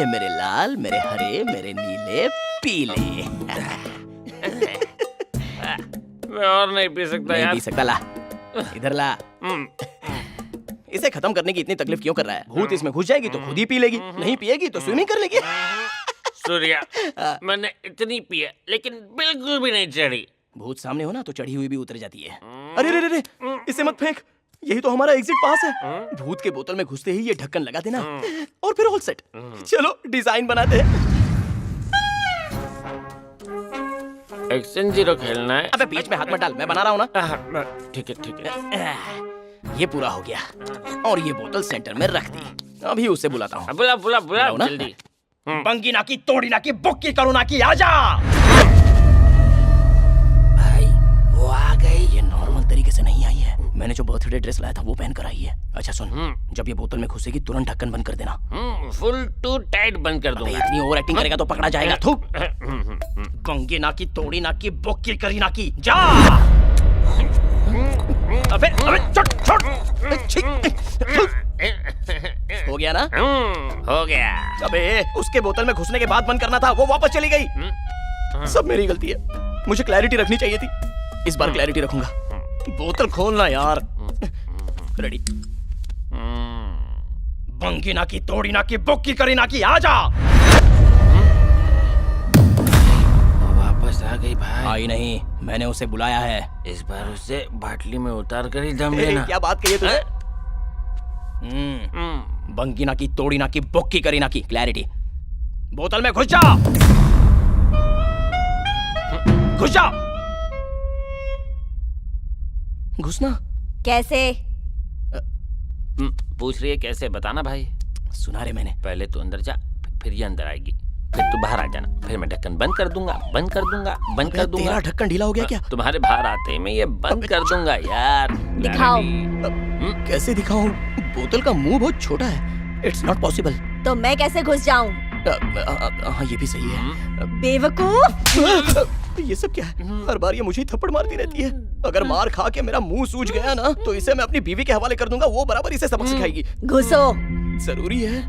ले मेरे लाल, मेरे हरे, मेरे नीले, पीले। मैं और नहीं पी सकता नहीं यार। पी सकता, ला इधर ला। इसे खत्म करने की इतनी तकलीफ क्यों कर रहा है? भूत इसमें घुस जाएगी तो खुद ही पी लेगी, नहीं पिएगी तो स्विमिंग कर लेगी। सूर्या, मैंने इतनी पी है लेकिन बिल्कुल भी नहीं चढ़ी। भूत सामने हो ना तो चढ़ी हुई भी उतर जाती है। अरे रे रे रे, इसे मत फेंक, यही तो हमारा एग्जिट पास है। भूत के बोतल में घुसते ही ये ढक्कन लगा देना और फिर ऑल सेट। चलो डिजाइन बनाते हैं। एक्शन जीरो खेलना है। अबे बीच में हाथ मत डाल, मैं बना रहा हूँ ना। ठीक है ठीक है। ये पूरा हो गया और ये बोतल सेंटर में रख दी। अभी उसे बुलाता हूँ। बुला बुला बुला बुलाओ ना। जल्दी। बंगी ना की, तोड़ी ना की, बुक्की करो ना की, आजा। भाई वो आ गई। ये नॉर्मल तरीके से नहीं आई है। मैंने जो बर्थडे ड्रेस लाया था वो पहन कर आई है। अच्छा सुन, जब ये बोतल में घुसेगी तुरंत ढक्कन बंद कर देना। फुल टू टाइट बंद कर दूंगा। इतनी ओवर एक्टिंग करेगा तो पकड़ा जाएगा। थू। बंगी ना की, तोड़ी ना की, बुक्की करी ना की, जा। अबे अबे छोड़ छोड़। हो गया ना? हो गया। अबे उसके बोतल में घुसने के बाद बंद करना था, वो वापस चली गई। सब मेरी गलती है, मुझे क्लैरिटी रखनी चाहिए थी। इस बार क्लैरिटी रखूंगा। बोतल खोलना यार। रेडी। बंगी ना की, तोड़ी ना की, बुक्की करी ना की, आजा। वापस आ गई भाई। आई नहीं, मैंने उसे बुलाया है। इस बार उसे बाटली में उतार कर ही दम लेना। क्या बात कही तूने? बंगी ना की, तोड़ी ना की, बुक्की करी ना की, क्लैरिटी। बोतल में घुस जा। घुस जा। घुसना कैसे? पूछ रही है कैसे, बताना भाई। सुना रे मैंने। पहले तू अंदर जा, फिर ये अंदर आएगी, फिर तू बाहर आ जाना, फिर मैं ढक्कन बंद कर दूंगा, बंद कर दूंगा, बंद कर दूंगा। तेरा ढक्कन ढीला हो गया क्या? तुम्हारे बाहर आते ही मैं ये बंद कर दूंगा यार। दिखाओ। कैसे दिखाऊं? बोतल का मुंह बहुत छोटा है। It's not possible. तो मैं कैसे घुस जाऊं? हाँ ये भी सही है। बेवकूफ। ये सब क्या है? हर बार ये मुझे ही थप्पड़ मारती रहती है। अगर मार खा के मेरा मुंह सूज गया ना तो इसे मैं अपनी बीवी के हवाले कर दूंगा, वो बराबर इसे सबक सिखाएगी। घुसो। जरूरी है।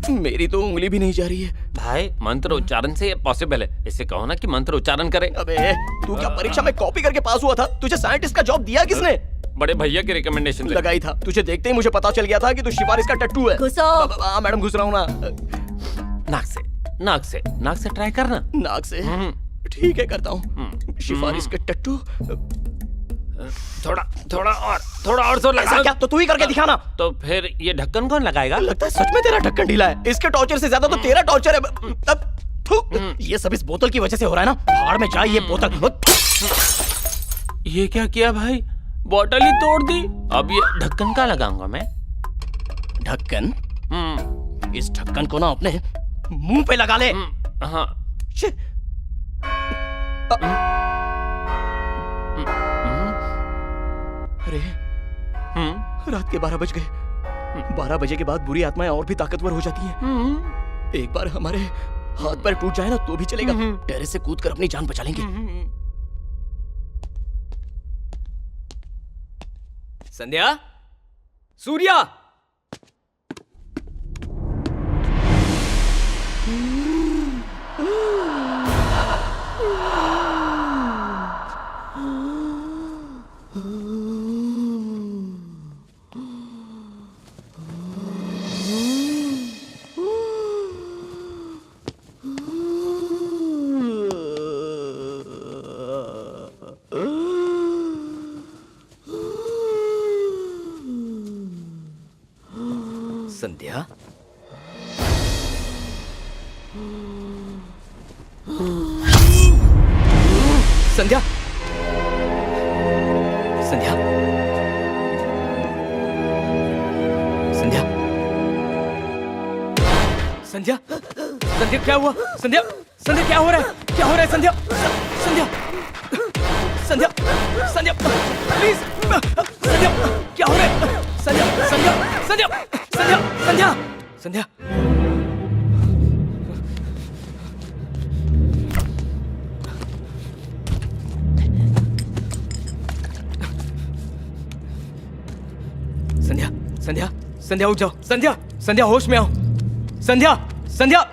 मेरी तो उंगली भी नहीं जा रही है। भाई मंत्र उच्चारण से ये पॉसिबल है। इसे कहो ना कि मंत्र उच्चारण करे। अबे तू क्या परीक्षा में कॉपी करके पास हुआ था? तुझे साइंटिस्ट का जॉब दिया किसने? बड़े भैया के रिकमेंडेशन लगा ही था। तुझे देखते ही मुझे पता चल गया था कि तू सिफारिश का टट्टू है। घुसो। हाँ मैडम घुस रहा हूँ ना। नाक से, नाक से, नाक से ट्राई करना। नाक से? ठीक है करता हूँ। सिफारिश के टट्टू। थोड़ा थोड़ा और जोर लगा। क्या? तो तू ही करके दिखाना। तो फिर ये ढक्कन कौन लगाएगा? लगता है सच में तेरा ढक्कन ढीला है। इसके टॉर्चर से ज्यादा तो तेरा टॉर्चर है। अब थू, ये सब इस बोतल की वजह से हो रहा है ना। भाड़ में जाए ये बोतल। ये क्या किया भाई? बोतल ही तोड़ दी। अब ये ढक्कन का लगाऊंगा मैं? ढक्कन? इस ढक्कन को ना अपने मुंह पे लगा ले। हाँ। अरे रात के 12 बज गए। 12 बजे के बाद बुरी आत्माएं और भी ताकतवर हो जाती हैं। एक बार हमारे हाथ पैर टूट जाए ना तो भी चलेगा। टेरेस से कूद कर अपनी जान बचा लेंगे। संध्या, सूर्या, संध्या, संध्या, संध्या, संध्या, संध्या, संध्या क्या हुआ? संध्या, संध्या क्या हो रहा है? क्या हो रहा है संध्या? संध्या, संध्या, संध्या, प्लीज, संध्या, क्या हो रहा है? संध्या, संध्या, संध्या, संध्या, संध्या, संध्या, संध्या, संध्या, संध्या उठ जाओ। संध्या, संध्या होश में आओ। संध्या, संध्या।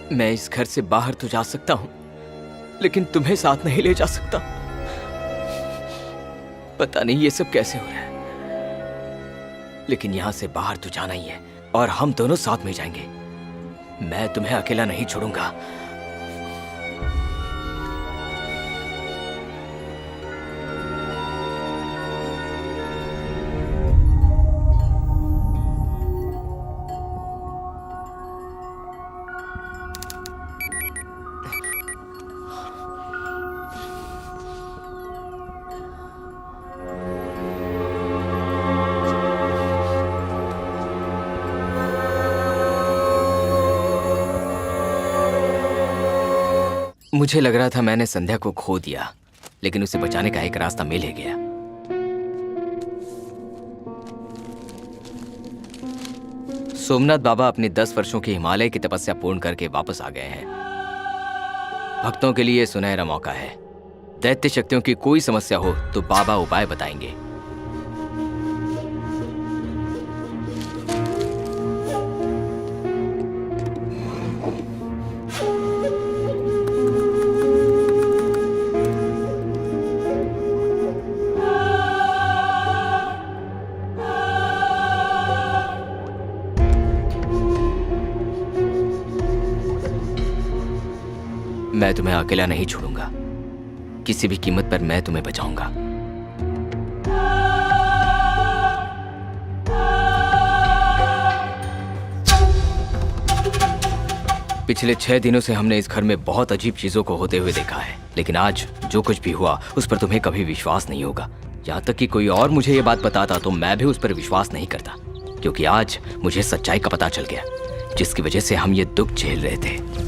मैं इस घर से बाहर तो जा सकता हूं, लेकिन तुम्हें साथ नहीं ले जा सकता। पता नहीं ये सब कैसे हो रहा है, लेकिन यहां से बाहर तो जाना ही है और हम दोनों साथ में जाएंगे। मैं तुम्हें अकेला नहीं छोड़ूंगा। मुझे लग रहा था मैंने संध्या को खो दिया, लेकिन उसे बचाने का एक रास्ता मिल ही गया। सोमनाथ बाबा अपनी 10 वर्षों की हिमालय की तपस्या पूर्ण करके वापस आ गए हैं। भक्तों के लिए सुनहरा मौका है। दैत्य शक्तियों की कोई समस्या हो तो बाबा उपाय बताएंगे। मैं तुम्हें अकेला नहीं छोड़ूंगा। किसी भी कीमत पर मैं तुम्हें बचाऊंगा। पिछले 6 दिनों से हमने इस घर में बहुत अजीब चीजों को होते हुए देखा है, लेकिन आज जो कुछ भी हुआ उस पर तुम्हें कभी विश्वास नहीं होगा। यहाँ तक कि कोई और मुझे ये बात बताता तो मैं भी उस पर विश्वास नहीं करता, क्योंकि आज मुझे सच्चाई का पता चल गया, जिसकी वजह से हम ये दुख झेल रहे थे।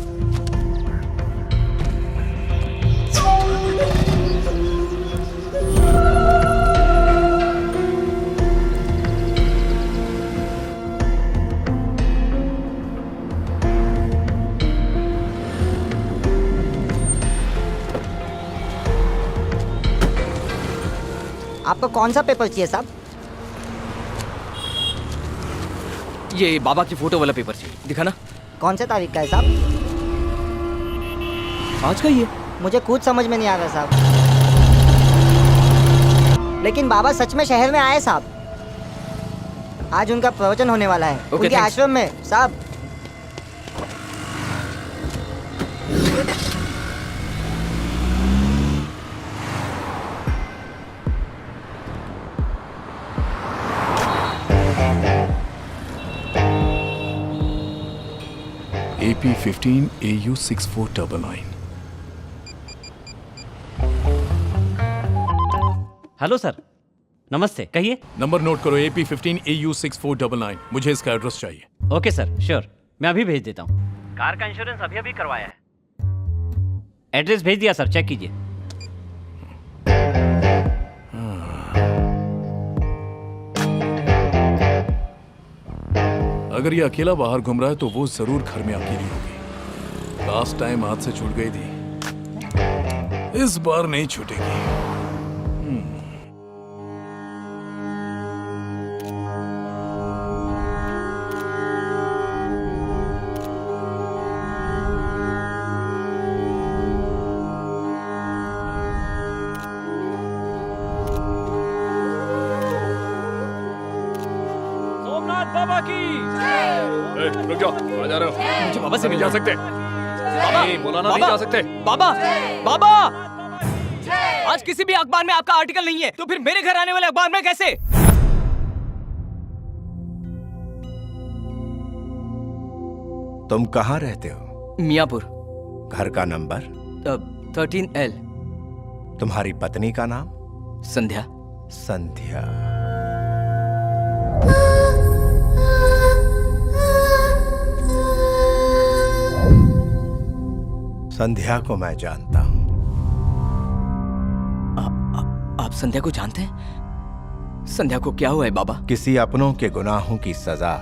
आपको कौन सा पेपर चाहिए साहब? ये बाबा की फोटो वाला पेपर चाहिए, दिखाना। कौन से तारीख का है साहब? आज का ही है। मुझे कुछ समझ में नहीं आ रहा साहब। लेकिन बाबा सच में शहर में आए साहब। आज उनका प्रवचन होने वाला है उनके आश्रम में साहब। AP15 AU 6499। हेलो सर, नमस्ते, कहिए। नंबर नोट करो, AP15 AU 6499। मुझे इसका एड्रेस चाहिए। ओके सर, श्योर, मैं अभी भेज देता हूँ। कार का इंश्योरेंस अभी अभी करवाया है। एड्रेस भेज दिया सर, चेक कीजिए। अगर ये अकेला बाहर घूम रहा है तो वो जरूर घर में अकेली होगी। लास्ट टाइम हाथ से छूट गई थी, इस बार नहीं छूटेगी। रुक जाओ, कहाँ जा रहे हो? मुझे बाबा से नहीं मिलना जा सकते। बाबा नहीं, बोला ना, नहीं जा सकते। बाबा बाबा आज किसी भी अखबार में आपका आर्टिकल नहीं है, तो फिर मेरे घर आने वाले अखबार में कैसे? तुम कहाँ रहते हो? मियापुर। घर का नंबर? 13L। तुम्हारी पत्नी का नाम? संध्या। संध्या। संध्या को मैं जानता हूं। आप संध्या को जानते हैं? संध्या को क्या हुआ है बाबा? किसी अपनों के गुनाहों की सजा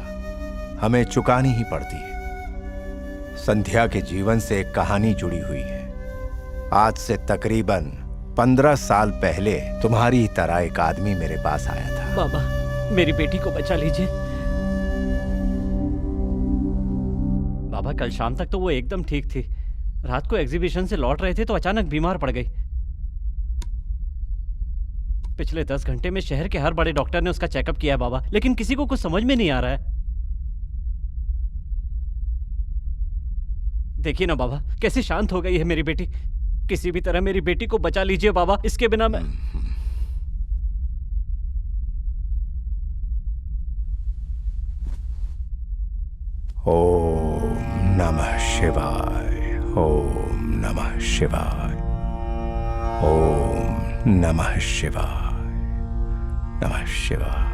हमें चुकानी ही पड़ती है। संध्या के जीवन से एक कहानी जुड़ी हुई है। आज से तकरीबन 15 साल पहले तुम्हारी ही तरह एक आदमी मेरे पास आया था। बाबा, मेरी बेटी को बचा लीजिए। बाबा, कल शाम तक तो वो एकदम ठीक थी। रात को एग्जीबिशन से लौट रहे थे तो अचानक बीमार पड़ गई। पिछले 10 घंटे में शहर के हर बड़े डॉक्टर ने उसका चेकअप किया है बाबा, लेकिन किसी को कुछ समझ में नहीं आ रहा है। देखिए ना बाबा, कैसे शांत हो गई है मेरी बेटी। किसी भी तरह मेरी बेटी को बचा लीजिए बाबा, इसके बिना मैं... ओम नमः शिवाय, ओम नमः शिवाय, ओम नमः शिवाय, नमः शिवाय।